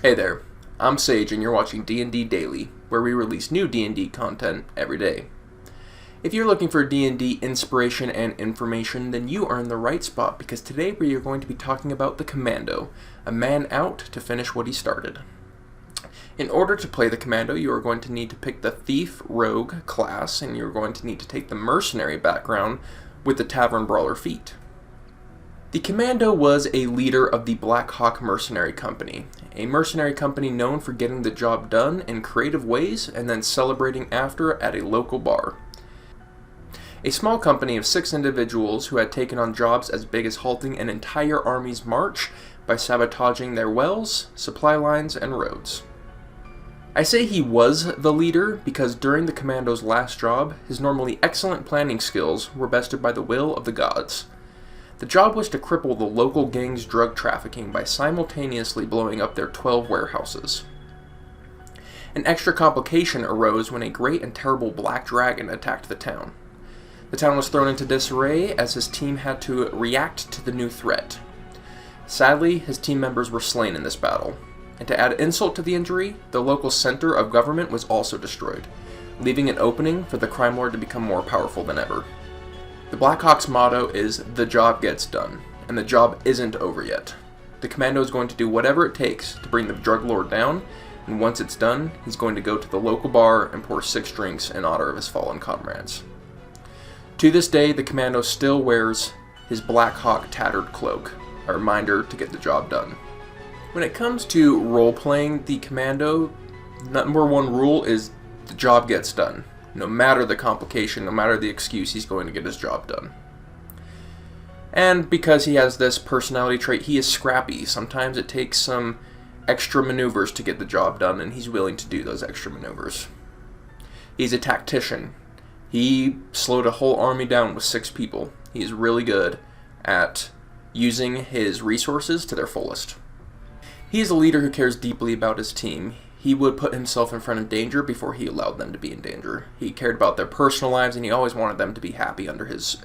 Hey there, I'm Sage and you're watching D&D Daily, where we release new D&D content every day. If you're looking for D&D inspiration and information, then you are in the right spot because today we are going to be talking about the Commando, a man out to finish what he started. In order to play the Commando, you are going to need to pick the Thief Rogue class, and you're going to need to take the Mercenary background with the Tavern Brawler feat. The Commando was a leader of the Black Hawk Mercenary Company, a mercenary company known for getting the job done in creative ways and then celebrating after at a local bar. A small company of 6 individuals who had taken on jobs as big as halting an entire army's march by sabotaging their wells, supply lines, and roads. I say he was the leader because during the Commando's last job, his normally excellent planning skills were bested by the will of the gods. The job was to cripple the local gang's drug trafficking by simultaneously blowing up their 12 warehouses. An extra complication arose when a great and terrible black dragon attacked the town. The town was thrown into disarray as his team had to react to the new threat. Sadly, his team members were slain in this battle, and to add insult to the injury, the local center of government was also destroyed, leaving an opening for the crime lord to become more powerful than ever. The Black Hawk's motto is, "The job gets done," and the job isn't over yet. The Commando is going to do whatever it takes to bring the drug lord down, and once it's done, he's going to go to the local bar and pour 6 drinks in honor of his fallen comrades. To this day, the Commando still wears his Black Hawk tattered cloak, a reminder to get the job done. When it comes to role-playing the Commando, number one rule is the job gets done. No matter the complication, no matter the excuse, he's going to get his job done. And because he has this personality trait, he is scrappy. Sometimes it takes some extra maneuvers to get the job done, and he's willing to do those extra maneuvers. He's a tactician. He slowed a whole army down with 6 people. He is really good at using his resources to their fullest. He is a leader who cares deeply about his team. He would put himself in front of danger before he allowed them to be in danger. He cared about their personal lives, and he always wanted them to be happy under his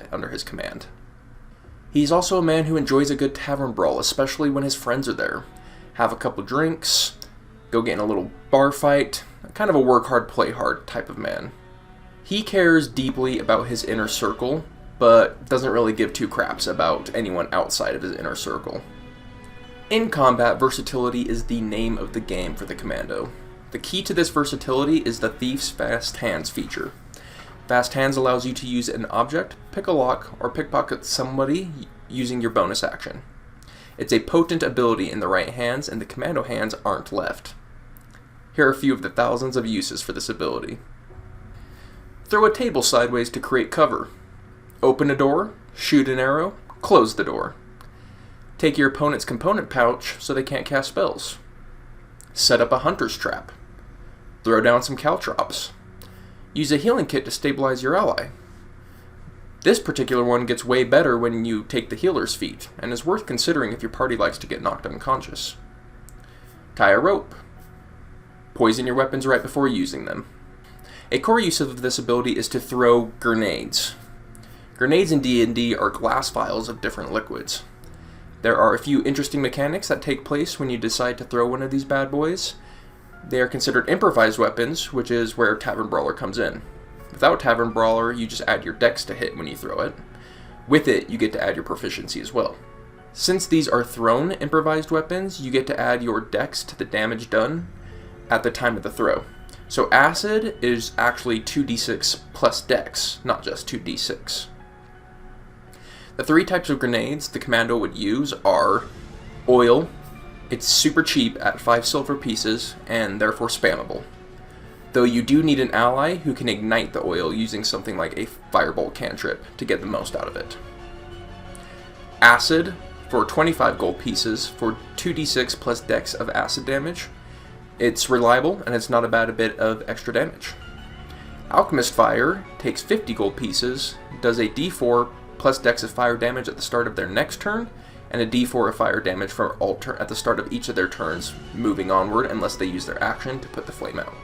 command. He's also a man who enjoys a good tavern brawl, especially when his friends are there. Have a couple drinks, go get in a little bar fight, kind of a work hard, play hard type of man. He cares deeply about his inner circle, but doesn't really give 2 craps about anyone outside of his inner circle. In combat, versatility is the name of the game for the Commando. The key to this versatility is the Thief's Fast Hands feature. Fast Hands allows you to use an object, pick a lock, or pickpocket somebody using your bonus action. It's a potent ability in the right hands, and the Commando hands aren't left. Here are a few of the thousands of uses for this ability. Throw a table sideways to create cover. Open a door, shoot an arrow, close the door. Take your opponent's component pouch so they can't cast spells. Set up a hunter's trap. Throw down some caltrops. Use a healing kit to stabilize your ally. This particular one gets way better when you take the healer's feat, and is worth considering if your party likes to get knocked unconscious. Tie a rope. Poison your weapons right before using them. A core use of this ability is to throw grenades. Grenades in D&D are glass vials of different liquids. There are a few interesting mechanics that take place when you decide to throw one of these bad boys. They are considered improvised weapons, which is where Tavern Brawler comes in. Without Tavern Brawler, you just add your dex to hit when you throw it. With it, you get to add your proficiency as well. Since these are thrown improvised weapons, you get to add your dex to the damage done at the time of the throw. So acid is actually 2d6 plus dex, not just 2d6. The 3 types of grenades the Commando would use are oil. It's super cheap at 5 silver pieces and therefore spammable, though you do need an ally who can ignite the oil using something like a firebolt cantrip to get the most out of it. Acid for 25 gold pieces for 2d6 plus dex of acid damage. It's reliable and it's not a bad bit of extra damage. Alchemist Fire takes 50 gold pieces, does a d4 plus dex of fire damage at the start of their next turn, and a d4 of fire damage for all at the start of each of their turns, moving onward unless they use their action to put the flame out.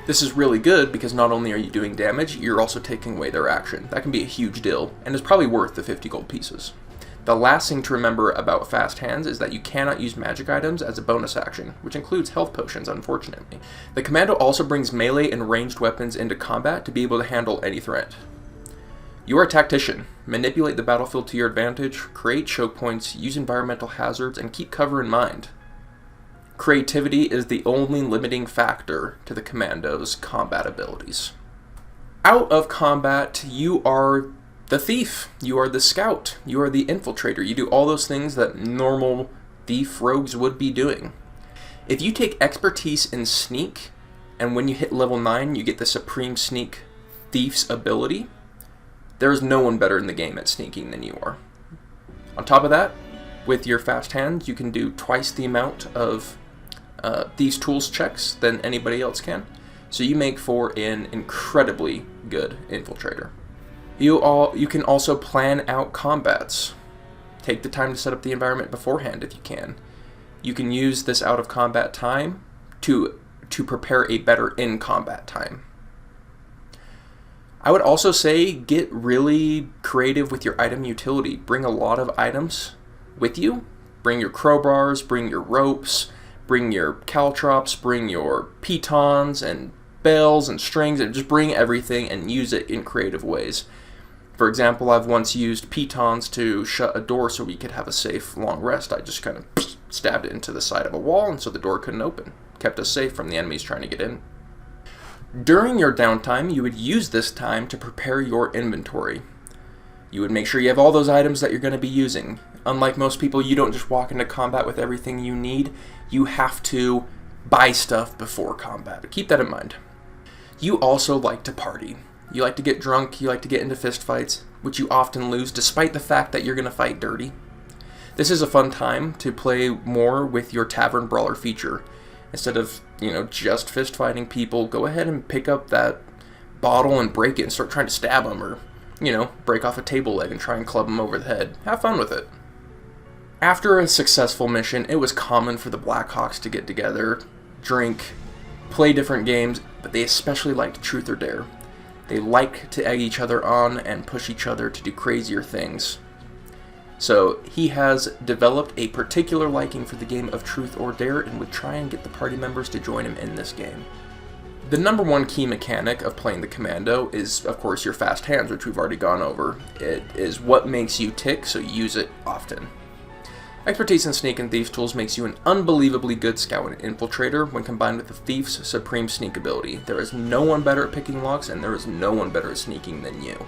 This is really good because not only are you doing damage, you're also taking away their action. That can be a huge deal, and is probably worth the 50 gold pieces. The last thing to remember about fast hands is that you cannot use magic items as a bonus action, which includes health potions, unfortunately. The Commando also brings melee and ranged weapons into combat to be able to handle any threat. You are a tactician. Manipulate the battlefield to your advantage, create choke points, use environmental hazards, and keep cover in mind. Creativity is the only limiting factor to the Commando's combat abilities. Out of combat, you are the thief, you are the scout, you are the infiltrator. You do all those things that normal thief rogues would be doing. If you take expertise in sneak, and when you hit level 9 you get the Supreme Sneak Thief's ability, there is no one better in the game at sneaking than you are. On top of that, with your fast hands, you can do twice the amount of Thieves' Tools checks than anybody else can. So you make for an incredibly good infiltrator. You can also plan out combats. Take the time to set up the environment beforehand if you can. You can use this out of combat time to prepare a better in combat time. I would also say get really creative with your item utility. Bring a lot of items with you. Bring your crowbars, bring your ropes, bring your caltrops, bring your pitons and bells and strings, and just bring everything and use it in creative ways. For example, I've once used pitons to shut a door so we could have a safe long rest. I just kind of stabbed it into the side of a wall, and so the door couldn't open. Kept us safe from the enemies trying to get in. During your downtime, you would use this time to prepare your inventory. You would make sure you have all those items that you're going to be using. Unlike most people, you don't just walk into combat with everything you need. You have to buy stuff before combat. Keep that in mind. You also like to party. You like to get drunk, you like to get into fist fights, which you often lose despite the fact that you're going to fight dirty. This is a fun time to play more with your Tavern Brawler feature. Instead of, just fist fighting people, go ahead and pick up that bottle and break it and start trying to stab them, or, break off a table leg and try and club them over the head. Have fun with it. After a successful mission, it was common for the Blackhawks to get together, drink, play different games, but they especially liked Truth or Dare. They like to egg each other on and push each other to do crazier things. So he has developed a particular liking for the game of Truth or Dare and would try and get the party members to join him in this game. The number one key mechanic of playing the Commando is, of course, your fast hands, which we've already gone over. It is what makes you tick, so use it often. Expertise in Sneak and Thieves' Tools makes you an unbelievably good scout and infiltrator when combined with the Thief's Supreme Sneak ability. There is no one better at picking locks, and there is no one better at sneaking than you.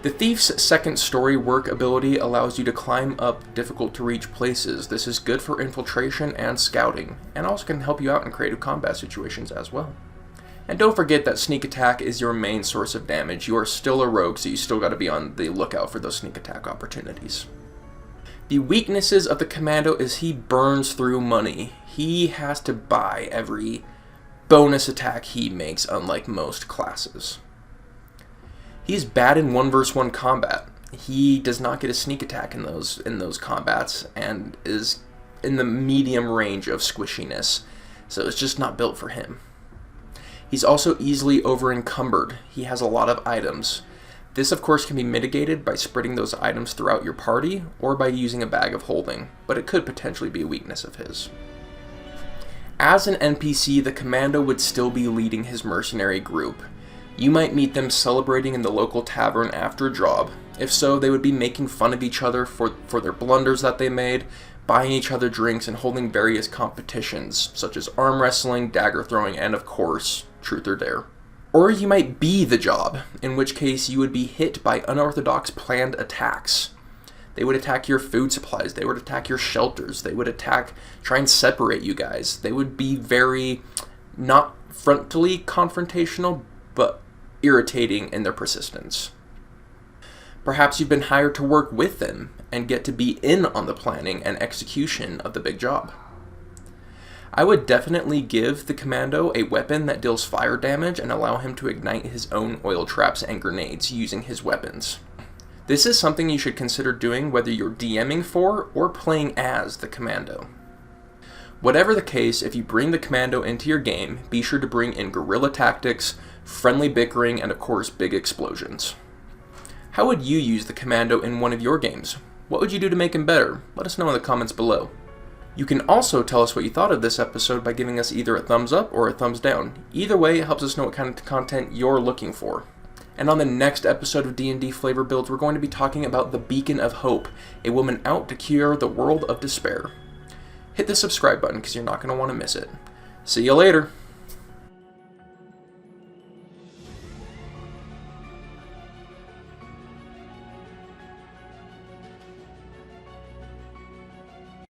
The Thief's second story work ability allows you to climb up difficult to reach places. This is good for infiltration and scouting, and also can help you out in creative combat situations as well. And don't forget that sneak attack is your main source of damage. You are still a rogue, so you still got to be on the lookout for those sneak attack opportunities. The weaknesses of the Commando is he burns through money. He has to buy every bonus attack he makes, unlike most classes. He's bad in 1v1 combat. He does not get a sneak attack in those combats, and is in the medium range of squishiness, so it's just not built for him. He's also easily over-encumbered. He has a lot of items. This, of course, can be mitigated by spreading those items throughout your party, or by using a bag of holding, but it could potentially be a weakness of his. As an NPC, the Commando would still be leading his mercenary group. You might meet them celebrating in the local tavern after a job. If so, they would be making fun of each other for their blunders that they made, buying each other drinks, and holding various competitions, such as arm wrestling, dagger throwing, and of course, Truth or Dare. Or you might be the job, in which case you would be hit by unorthodox planned attacks. They would attack your food supplies, they would attack your shelters, they would try and separate you guys. They would be very, not frontally confrontational, but irritating in their persistence. Perhaps you've been hired to work with them and get to be in on the planning and execution of the big job. I would definitely give the Commando a weapon that deals fire damage and allow him to ignite his own oil traps and grenades using his weapons. This is something you should consider doing whether you're DMing for or playing as the Commando. Whatever the case, if you bring the Commando into your game, be sure to bring in guerrilla tactics, friendly bickering, and of course big explosions. How would you use the Commando in one of your games? What would you do to make him better? Let us know in the comments below. You can also tell us what you thought of this episode by giving us either a thumbs up or a thumbs down. Either way, it helps us know what kind of content you're looking for. And on the next episode of D&D Flavor Builds, we're going to be talking about the Beacon of Hope, a woman out to cure the world of despair. Hit the subscribe button because you're not going to want to miss it. See you later!